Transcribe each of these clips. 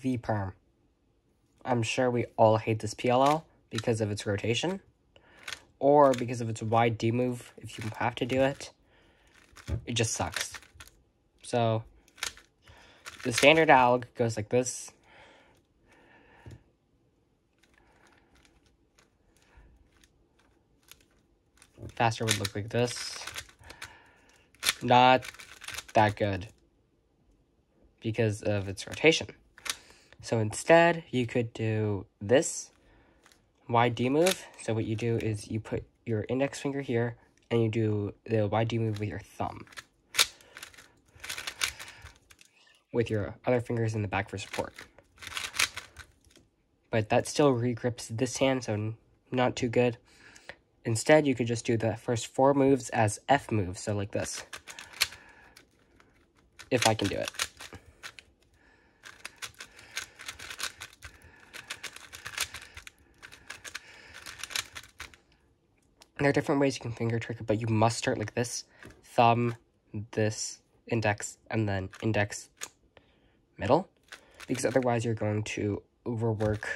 V-perm. I'm sure we all hate this PLL because of its rotation, or because of its wide D move if you have to do it. It just sucks. So, the standard alg goes like this. Faster would look like this. Not that good because of its rotation. So instead, you could do this wide D move. So what you do is you put your index finger here, and you do the wide D move with your thumb, with your other fingers in the back for support. But that still regrips this hand, so not too good. Instead, you could just do the first 4 moves as F moves, so like this. If I can do it. There are different ways you can finger trick it, but you must start like this. Thumb, this, index, and then index, middle. Because otherwise you're going to overwork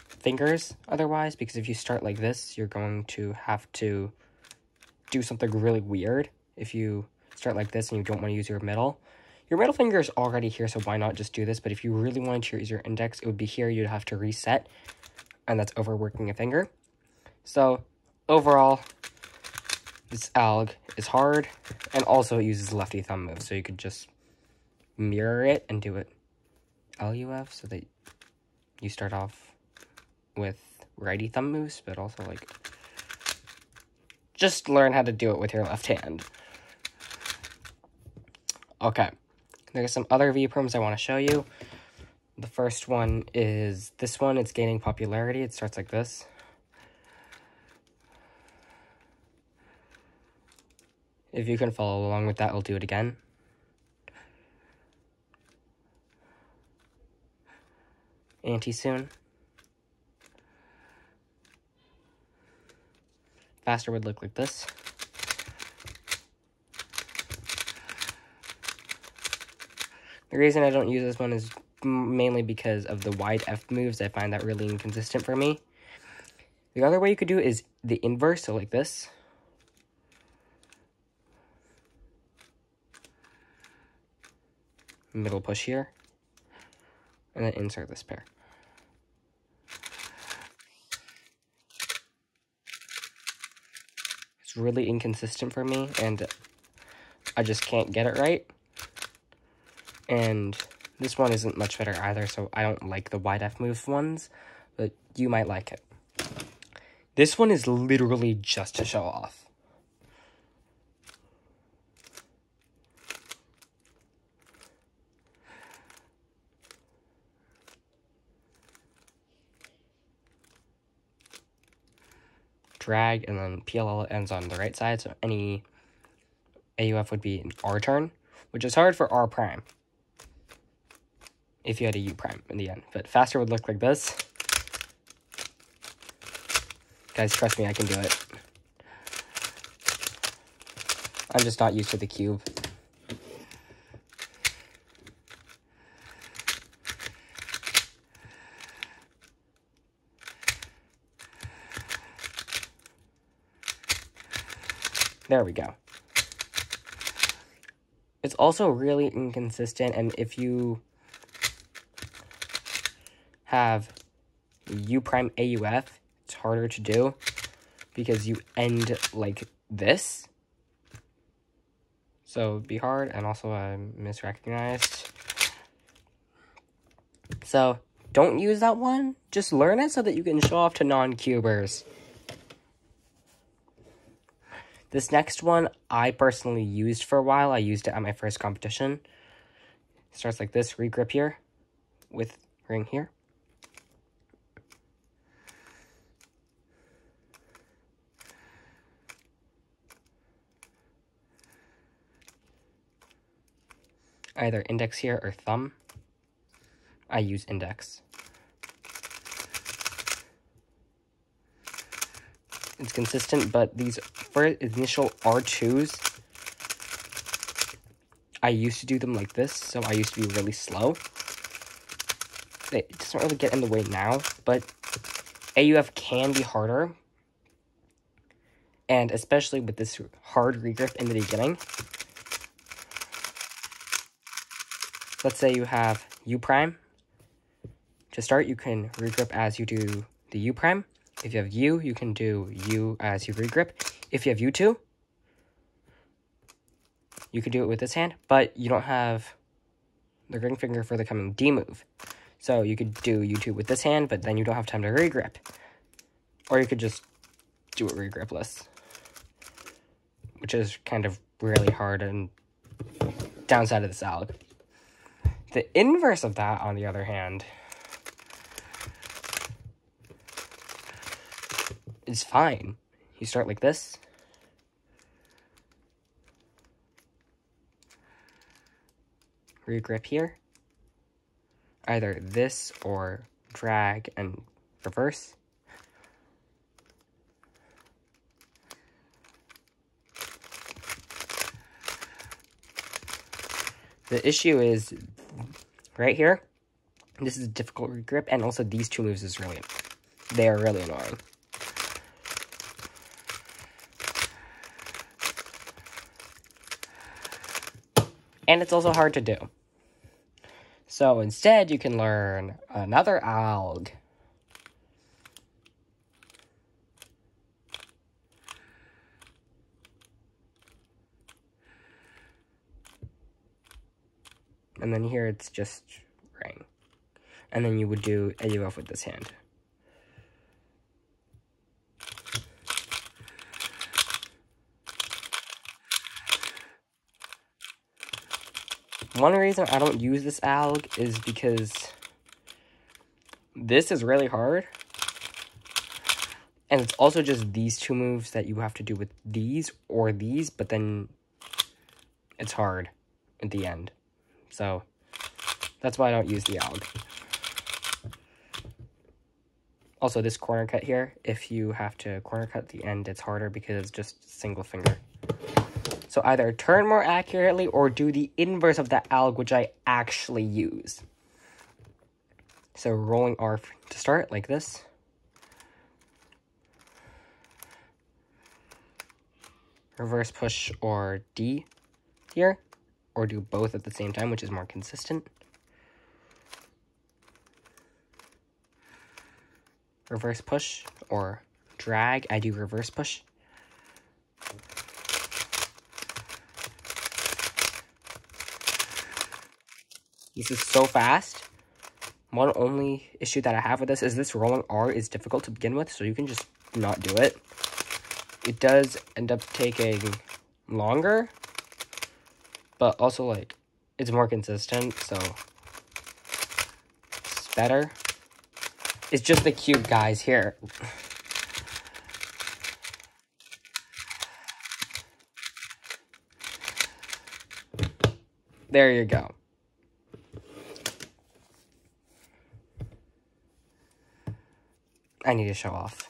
fingers otherwise, because if you start like this, you're going to have to do something really weird. If you start like this and you don't want to use your middle finger is already here, so why not just do this? But if you really wanted to use your index, it would be here. You'd have to reset, and that's overworking a finger. So overall, this alg is hard, and also it uses lefty thumb moves, so you could just mirror it and do it LUF, so that you start off with righty thumb moves, but also like just learn how to do it with your left hand. Okay, there's some other V-perms I want to show you. The first one is this one. It's gaining popularity. It starts like this. If you can follow along with that, I'll do it again. Anti-soon. Faster would look like this. The reason I don't use this one is mainly because of the wide F moves. I find that really inconsistent for me. The other way you could do it is the inverse, so like this. Middle push here. And then insert this pair. It's really inconsistent for me, and I just can't get it right. And this one isn't much better either, so I don't like the wide F move ones, but you might like it. This one is literally just to show off. Drag, and then PLL ends on the right side, so any AUF would be an R turn, which is hard for R prime if you had a U prime in the end. But faster would look like this. Guys, trust me, I can do it. I'm just not used to the cube. There we go. It's also really inconsistent, and if you have U prime AUF, it's harder to do because you end like this. So it'd be hard, and also I'm misrecognized. So don't use that one. Just learn it so that you can show off to non-cubers. This next one, I personally used for a while. I used it at my first competition. It starts like this, regrip here, with ring here. Either index here or thumb. I use index. It's consistent, but these first initial R2s, I used to do them like this, so I used to be really slow. it doesn't really get in the way now, but AUF can be harder. And especially with this hard regrip in the beginning. Let's say you have U prime. To start, you can regrip as you do the U prime. If you have U, you can do U as you regrip. If you have U2, you could do it with this hand, but you don't have the ring finger for the coming D move. So you could do U2 with this hand, but then you don't have time to regrip. Or you could just do it regripless, which is kind of really hard and downside of this alg. The inverse of that, on the other hand, is fine. You start like this. Regrip here. Either this or drag and reverse. The issue is right here. This is a difficult regrip, and also these two moves is really, they are really annoying. And it's also hard to do. So instead, you can learn another alg. And then here it's just ring. And then you would do AUF with this hand. One reason I don't use this alg is because this is really hard. And it's also just these two moves that you have to do with these or these, but then it's hard at the end. So that's why I don't use the alg. Also, this corner cut here, if you have to corner cut the end, it's harder because it's just single finger. So either turn more accurately or do the inverse of that alg, which I actually use. So rolling R to start, like this. Reverse push or D here, or do both at the same time, which is more consistent. Reverse push or drag, I do reverse push. This is so fast. One only issue that I have with this is this rolling R is difficult to begin with, so you can just not do it. It does end up taking longer, but also, like, it's more consistent, so it's better. It's just the cute guys here. There you go. I need to show off.